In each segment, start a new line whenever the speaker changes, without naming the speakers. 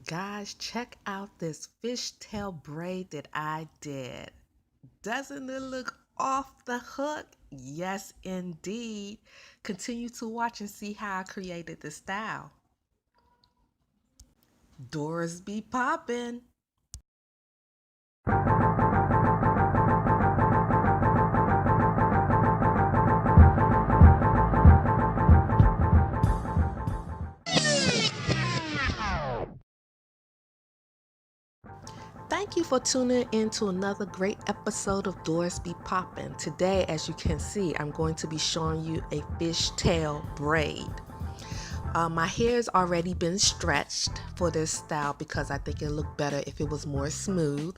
Guys, check out this fishtail braid that I did. Doesn't it look off the hook? Yes, indeed. Continue to watch and see how I created the style. Doors be poppin'. Thank you for tuning in to another great episode of Doors Be Poppin'. Today, as you can see, I'm going to be showing you a fishtail braid. My hair's already been stretched for this style because I think it looked better if it was more smooth,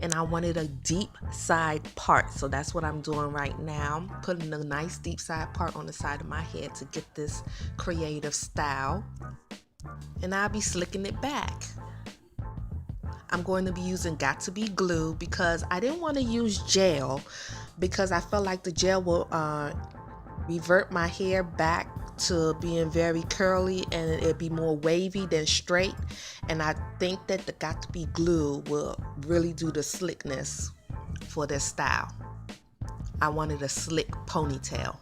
and I wanted a deep side part, so that's what I'm doing right now, putting a nice deep side part on the side of my head to get this creative style, and I'll be slicking it back. I'm going to be using Got To Be glue because I didn't want to use gel because I felt like the gel will revert my hair back to being very curly and it'd be more wavy than straight, and I think that the Got To Be glue will really do the slickness for this style. I wanted a slick ponytail.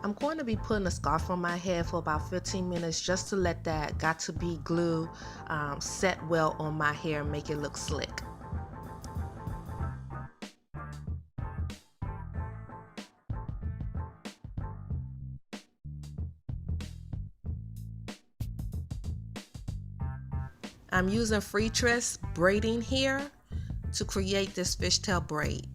I'm going to be putting a scarf on my head for about 15 minutes just to let that Got To Be glue set well on my hair and make it look slick. I'm using FreeTress braiding here to create this fishtail braid.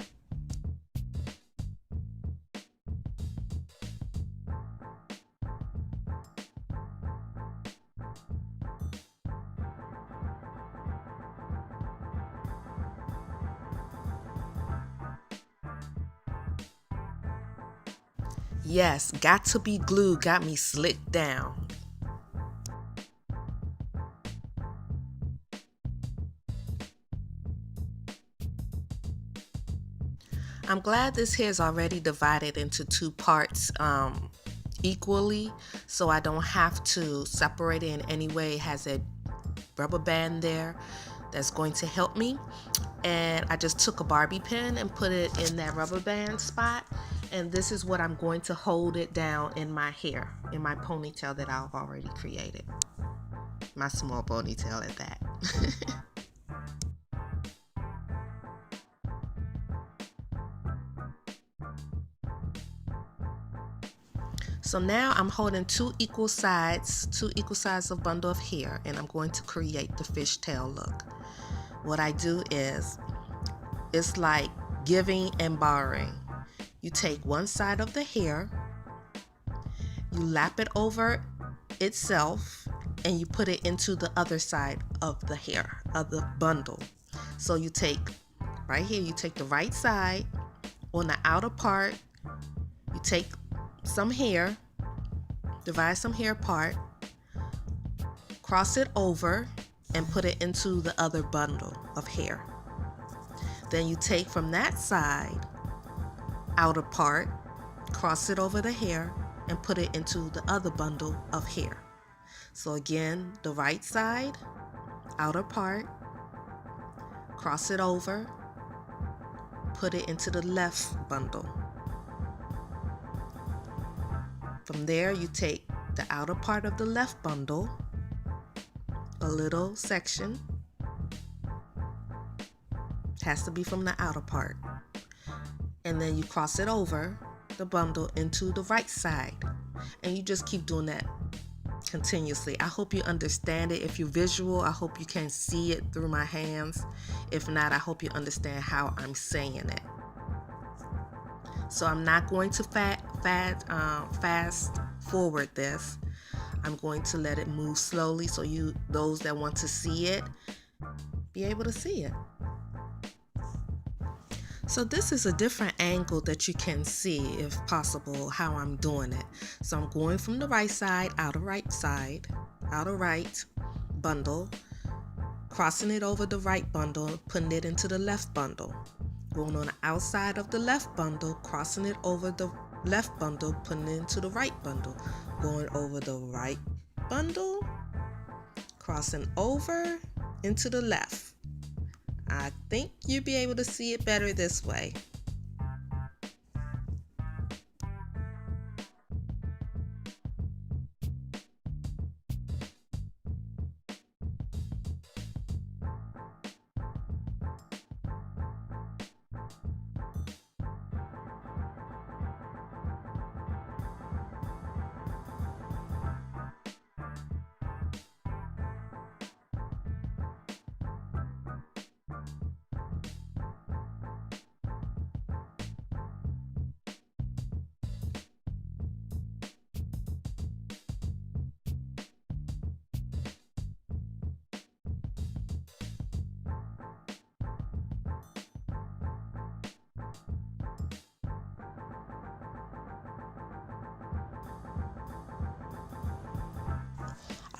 Yes, Got To Be glue got me slicked down. I'm glad this hair is already divided into two parts equally, so I don't have to separate it in any way. It has a rubber band there that's going to help me, and I just took a Barbie pin and put it in that rubber band spot, and this is what I'm going to hold it down in my hair, in my ponytail that I've already created. My small ponytail at that. So now I'm holding two equal sides of bundle of hair, and I'm going to create the fishtail look. What I do is, it's like giving and borrowing. You take one side of the hair, you lap it over itself, and you put it into the other side of the hair, of the bundle. So you take, right here, you take the right side on the outer part, you take some hair, divide some hair apart, cross it over, and put it into the other bundle of hair. Then you take from that side, outer part, cross it over the hair, and put it into the other bundle of hair. So again, the right side, outer part, cross it over, put it into the left bundle. From there, you take the outer part of the left bundle, a little section, has to be from the outer part, and then you cross it over the bundle into the right side, and you just keep doing that continuously. I hope you understand it. If you're visual, I hope you can see it through my hands. If not, I hope you understand how I'm saying it. So I'm not going to fast forward this. I'm going to let it move slowly so those that want to see it, be able to see it. So this is a different angle that you can see, if possible, how I'm doing it. So I'm going from the right side, outer right bundle, crossing it over the right bundle, putting it into the left bundle. Going on the outside of the left bundle, crossing it over the left bundle, putting it into the right bundle, going over the right bundle, crossing over into the left. I think you'll be able to see it better this way.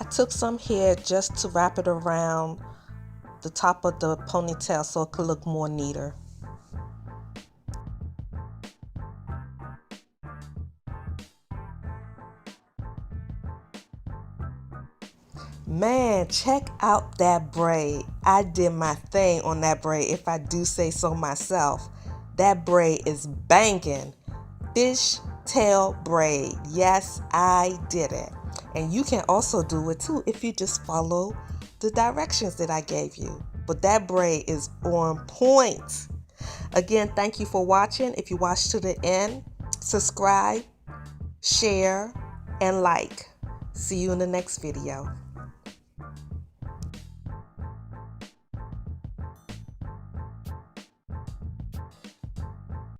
I took some hair just to wrap it around the top of the ponytail so it could look more neater. Man, check out that braid. I did my thing on that braid, if I do say so myself. That braid is banging. Fish Tail Braid. Yes, I did it. And you can also do it too if you just follow the directions that I gave you. But that braid is on point. Again, thank you for watching. If you watched to the end, subscribe, share, and like. See you in the next video.